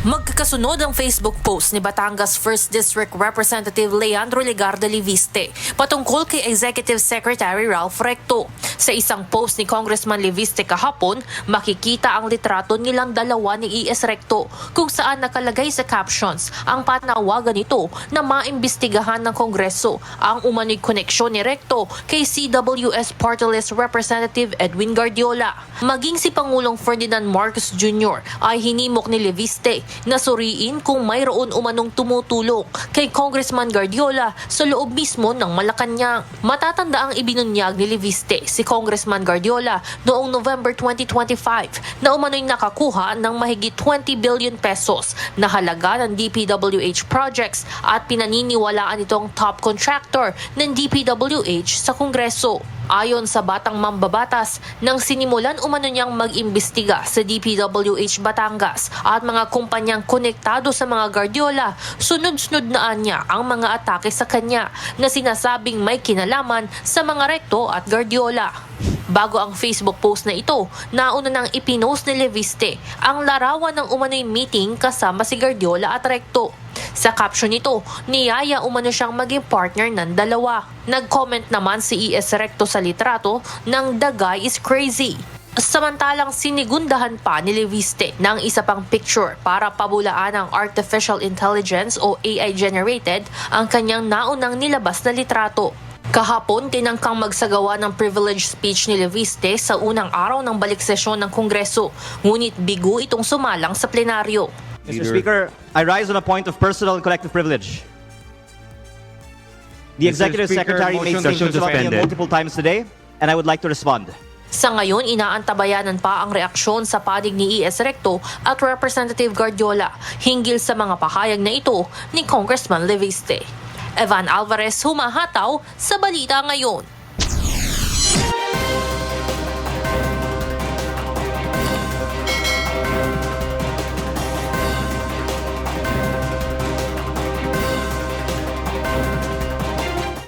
Magkakasunod ang Facebook post ni Batangas 1st District Representative Leandro Legarda Liviste patungkol kay Executive Secretary Ralph Recto. Sa isang post ni Congressman Liviste kahapon, makikita ang litrato nilang dalawa ni E.S. Recto kung saan nakalagay sa captions ang panawagan nito na maimbestigahan ng Kongreso ang umano'y koneksyon ni Recto kay CWS Party List Representative Edwin Guardiola. Maging si Pangulong Ferdinand Marcos Jr. ay hinimok ni Liviste na suriin kung mayroon umanong tumutulong kay Congressman Guardiola sa loob mismo ng Malacanang. Matatanda ang ibinunyag ni Liviste si Congressman Guardiola noong November 2025 na umano'y nakakuha ng mahigit 20 billion pesos na halaga ng DPWH projects at pinaniniwalaan itong top contractor ng DPWH sa Kongreso. Ayon sa batang mambabatas, nang sinimulan umano niyang mag-imbestiga sa DPWH Batangas at mga kumpanyang konektado sa mga Guardiola, sunod-sunod na niya ang mga atake sa kanya na sinasabing may kinalaman sa mga Recto at Guardiola. Bago ang Facebook post na ito, nauna nang ipinost ni Liviste ang larawan ng umano'y meeting kasama si Guardiola at Recto. Sa caption nito, niyaya umano siyang maging partner ng dalawa. Nag-comment naman si E.S. Recto sa litrato ng "The guy is crazy". Samantalang sinigundahan pa ni Liviste ng isa pang picture para pabulaan ang artificial intelligence o AI generated ang kanyang naunang nilabas na litrato. Kahapon, tinangkang magsagawa ng privilege speech ni Liviste sa unang araw ng balik sesyon ng Kongreso, ngunit bigo itong sumalang sa plenaryo. Mr. Speaker, I rise on a point of personal and collective privilege. The Executive Secretary made statements about me multiple times today, and I would like to respond. Sa ngayon, inaantabayanan pa ang reaksyon sa panig ni E.S. Recto at Representative Guardiola hinggil sa mga pahayag na ito ni Congressman Liviste. Evan Alvarez, humahataw sa Balita Ngayon.